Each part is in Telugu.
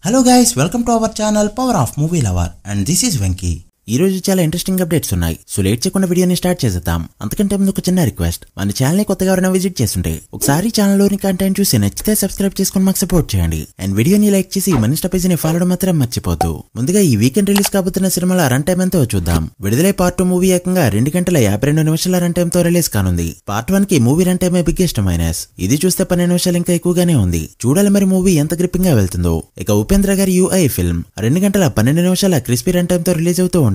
Hello guys, welcome to our channel Power of Movie Lover and this is Venky. ఈ రోజు చాలా ఇంట్రెస్టింగ్ అప్డేట్స్ ఉన్నాయి. సో లేట్ చేయకుండా వీడియోని స్టార్ట్ చేద్దాం. అంతకంటే ముందు ఒక చిన్న రిక్వెస్ట్, మన ఛానల్ ని కొత్తగా ఎవరైనా విజిట్ చేస్తుంటే ఒకసారి ఛానల్ లోని కంటెంట్ చూసి నచ్చితే సబ్స్క్రైబ్ చేసుకొని మాకు సపోర్ట్ చేయండి. అండ్ వీడియోని లైక్ చేసి మన ఇన్స్టా పేజ్ ని ఫాలో మాత్రం మర్చిపోద్దు. ముందుగా ఈ వీకెండ్ రిలీజ్ కాబోతున్న సినిమాల రన్ టైం ఎంతో చూద్దాం. విడుదలై పార్ట్ 2 మూవీ ఏకంగా 2 గంటల 52 నిమిషాల రన్ టైం తో రిలీజ్ కానుంది. పార్ట్ 1 కి మూవీ రన్ టైమే బిగ్గెస్ట్ మైనస్. ఇది చూస్తే 12 నిమిషాలు ఇంకా ఎక్కువగానే ఉంది. చూడాలి మరి మూవీ ఎంత గ్రిప్పింగ్ గా వెళ్తుందో. ఇక ఉపేంద్ర గారి యూఐ ఫిల్మ్ 2 గంటల 12 నిమిషాల క్రిస్పీ రన్ టైం తో రిలీజ్ అవుతూ ఉండగా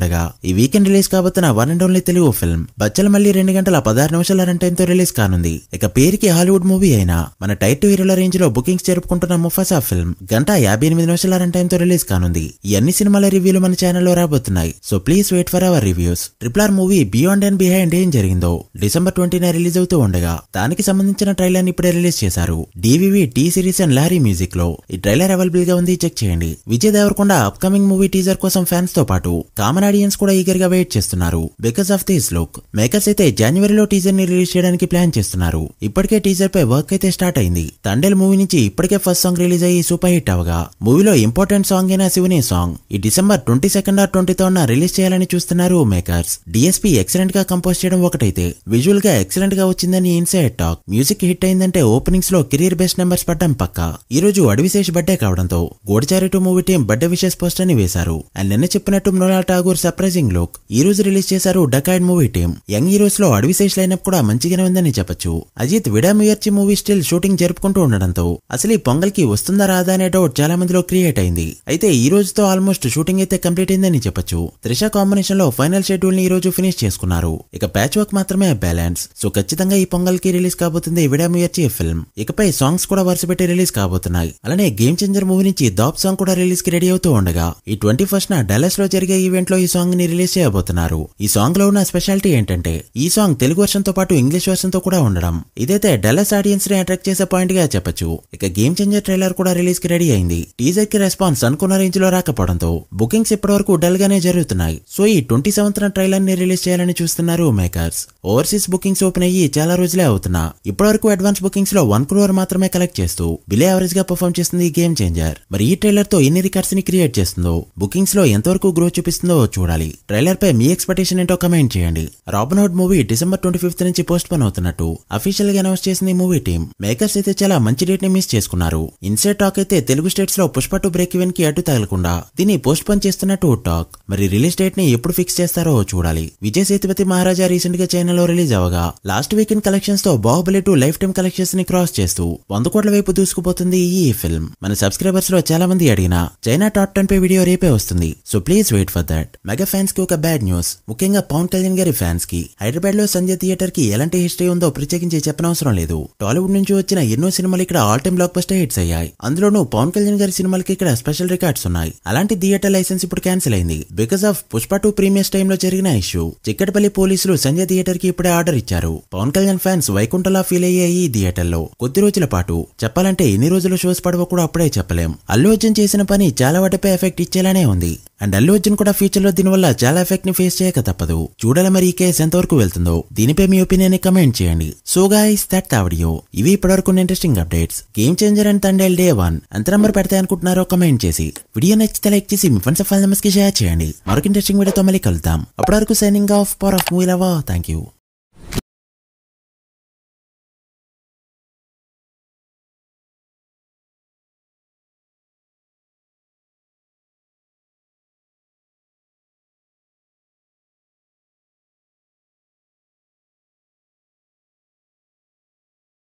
ఈ వీకెండ్ రిలీజ్ కాబోతున్న one and only Telugu film Bachhala Malli 2 గంటల 16 నిమిషాల రన్ టైం తో రిలీజ్ కానుంది. ఇక పేరుకి హాలీవుడ్ మూవీ అయినా మన టైర్ 2 హీరోల రేంజ్ లో బుకింగ్స్ జరుపుకుంటున్న ముఫాసా ఫిల్మ్ గంట 58 నిమిషాల రన్ టైం తో రిలీజ్ కానుంది. ఈ అన్ని సినిమాల రివ్యూలు మన ఛానల్లో రాబోతున్నాయి. So please wait for our reviews. RRR movie beyond and behind ఏం జరిగిందో డిసెంబర్ 20న రిలీజ్ అవుతూ ఉండగా దానికి సంబంధించిన ట్రైలర్ ని ఇప్పుడే రిలీజ్ చేశారు. DVV T series and Lahari music లో ఈ ట్రైలర్ అవైలబుల్ గా ఉంది, చెక్ చేయండి. Vijay Deverakonda upcoming movie teaser కోసం ఫ్యాన్స్ తో పాటు కామన్ ఆడియన్స్ కూడా ఈగర్ గా వెయిట్ చేస్తున్నారు. Because of this look makers అయితే జనవరిలో టీజర్ ని రిలీజ్ చేయడానికి ప్లాన్ చేస్తున్నారు. ఇప్పటికే టీజర్ పై వర్క్ అయితే స్టార్ట్ అయింది. తండేల్ మూవీ నుంచి ఇప్పటికే ఫస్ట్ సాంగ్ రిలీజ్ అయ్యి సూపర్ హిట్ అవగా మూవీలో ఇంపార్టెంట్ సాంగ్ అయిన శివుని సాంగ్ ఈ డిసెంబర్ 22 or 23 రిలీజ్ చేయాలని చూస్తున్నారు మేకర్స్. డిఎస్పీ ఎక్సలెంట్ గా కంపోజ్ చేయడం ఒకటైతే విజువల్ గా ఎక్సలెంట్ గా వచ్చిందని ఇన్సైడ్ టాక్. మ్యూజిక్ హిట్ అయిందంటే ఓపెనింగ్స్ లో కెరీర్ బెస్ట్ నెంబర్స్ పడ్డం పక్కా. ఈ రోజు అడవిశేష్ బర్త్డే కావడంతో గూఢచారి 2 movie team birthday wishes poster ని వేశారు. అండ్ నిన్న చెప్పినట్టు మృణాల్ ఠాగూర్ సర్ప్రైజింగ్ లుక్ ఈ రోజు రిలీజ్ చేశారు డకాయిడ్ మూవీ టీం. యంగ్ హీరోస్ లో అడవిశేష్ లైనప్ కూడా మంచిగానే ఉందని చెప్పొచ్చు. అజిత్ విడాముయర్చి మూవీ స్టిల్ షూటింగ్ జరుపుకుంటూ ఉండడంతో అసలు ఈ పొంగల్ కి వస్తుందా రాదా అనే డౌట్ చాలా మందిలో క్రియేట్ అయింది. అయితే ఈ రోజుతో ఆల్మోస్ట్ షూటింగ్ అయితే కంప్లీట్ అయిందని చెప్పొచ్చు. త్రిష కాంబినేషన్ లో ఫైనల్ షెడ్యూల్ ని ఈ రోజు ఫినిష్ చేసుకున్నారు. ఇక ప్యాచ్ వర్క్ మాత్రమే బ్యాలెన్స్. సో ఖచ్చితంగా ఈ పొంగల్ కి రిలీజ్ కాబోతుంది విడాముయర్చి ఫిల్మ్. ఇకపై సాంగ్స్ కూడా వరుస పెట్టి రిలీజ్ కాబోతున్నాయి. అలానే గేమ్ చేంజర్ మూవీ నుంచి దాప్ సాంగ్ కూడా రిలీజ్ కి రెడీ అవుతూ ఉండగా ఈ 21న డల్లస్ లో జరిగే ఈవెంట్ లో ఈ సాంగ్ ని రిలీజ్ చేయబోతున్నారు. ఈ సాంగ్ లో ఉన్న స్పెషాలిటీ ఏంటంటే ఈ సాంగ్ తెలుగు వర్షన్ తో పాటు ఇంగ్లీష్ వర్షన్ తో కూడా ఉండడం. ఇదైతే డల్లస్ ఆడియన్స్ ని అట్రాక్ట్ చేసే పాయింట్ గా చెప్పొచ్చు. ఇక గేమ్ చేంజర్ ట్రైలర్ కూడా రిలీజ్ కి రెడీ అయింది. టీజర్ కి రెస్పాన్స్ అనుకున్న రేంజ్ లో రాకపోవడంతో బుకింగ్స్ ఇప్పటి వరకు డల్ గానే జరుగుతున్నాయి. సో ఈ 27న ట్రైలర్ ని రిలీజ్ చేయాలని చూస్తున్నారు మేకర్స్. ఓవర్సీస్ బుకింగ్స్ ఓపెన్ అయ్యి చాలా రోజులే అవుతున్నా ఇప్పటి వరకు అడ్వాన్స్ బుకింగ్స్ లో 1 crore మాత్రమే కలెక్ట్ చేస్తూ బిలో యావరేజ్ గా పర్ఫార్మ్ చేస్తుంది గేమ్ చేంజర్. మరి ఈ ట్రైలర్ తో ఎన్ని రికార్డ్స్ ని క్రియేట్ చేస్తుందో, బుకింగ్స్ లో ఎంతవరకు గ్రోత్ చూపిస్తుందో చూడాలి. ట్రైలర్ పై మీ ఎక్స్పెక్టేషన్ ఏంటో కమెంట్ చేయండి. రాబిన్ హుడ్ మూవీ డిసెంబర్ 25 నుంచి పోస్ట్ పోన్ అవుతున్నట్టు అఫీషియల్ గా అనౌన్స్ చేసింది మూవీ టీం. మేకర్స్ అయితే చాలా మంచి డేట్ ని మిస్ చేసుకున్నారు. ఇన్సైడ్ టాక్ అయితే తెలుగు స్టేట్స్ లో పుష్ప 2 బ్రేక్ ఈవెన్ కి అడ్డు తగలకుండా దీన్ని పోస్ట్ పోన్ చేస్తున్నట్టు టాక్. మరి రిలీజ్ డేట్ ని ఎప్పుడు ఫిక్స్ చేస్తారో చూడాలి. విజయ్ సేతుపతి మహారాజా రీసెంట్ గా చైనాలో రిలీజ్ అవగా లాస్ట్ వీకెండ్ కలెక్షన్స్ తో బాహుబలి 2 లైఫ్ టైమ్ కలెక్షన్స్ ని క్రాస్ చేస్తూ 100 కోట్ల వైపు దూసుకుపోతుంది ఈ ఫిల్మ్. మన సబ్స్క్రైబర్స్ లో చాలా మంది అడిగిన చైనా టాప్ 10 పై వీడియో రేపే వస్తుంది. So please wait for that. Mega fans కి ఒక బ్యాడ్ న్యూస్. ముఖ్యంగా పవన్ కళ్యాణ్ గారి ఫ్యాన్స్ కి హైదరాబాద్ లో సంజయ్ థియేటర్ కి ఎలాంటి హిస్టరీ ఉందో ప్రత్యేకించి చెప్పనవసరం లేదు. టాలీవుడ్ నుంచి వచ్చిన ఎన్నో సినిమాలు ఇక్కడ all time block buster hits అయ్యాయి. అందులోనూ పవన్ కళ్యాణ్ గారి సినిమాలకి ఇక్కడ స్పెషల్ రికార్డ్స్ ఉన్నాయి. అలాంటి థియేటర్ లైసెన్స్ ఇప్పుడు క్యాన్సిల్ అయింది because of Pushpa 2 premieres time లో జరిగిన ఇష్యూ. చిక్కటపల్లి పోలీసులు సంజయ్ థియేటర్ కి ఇప్పుడే ఆర్డర్ ఇచ్చారు. పవన్ కళ్యాణ్ ఫ్యాన్స్ వైకుంఠలా ఫీల్ అయ్యే ఈ థియేటర్ లో కొద్ది రోజుల పాటు చెప్పాలంటే ఎన్ని రోజులు షోస్ పడవో కూడా అప్పుడే చెప్పలేం. అల్లు అర్జున్ చేసిన పని చాలా వాటిపై ఎఫెక్ట్ ఇచ్చేలానే ఉంది. అండ్ అల్లు అర్జున్ కూడా ఫ్యూచర్ లో దీనివల్ల చాలా ఎఫెక్ట్ ని ఫేస్ చేయక తప్పదు. చూడాలి మరి ఈ కేసు ఎంతవరకు వెళ్తుందో. దీనిపై మీ ఒపీనియన్ ని కమెంట్ చేయండి. So guys that video. ఇవి ఇప్పటివరకు interesting updates. Game changer and Thandel Day 1 ఎంత నంబర్ పెడతాయి అనుకుంటున్నారో కమెంట్ చేసి వీడియో నచ్చితే లైక్ చేసి మీ ఫ్రెండ్స్ కి షేర్ చేయండి. మరొక ఇంట్రెస్టింగ్ వీడియోతో మళ్ళీ కలుద్దాం. అప్పటి వరకు signing off. Power of movie lover. Thank you.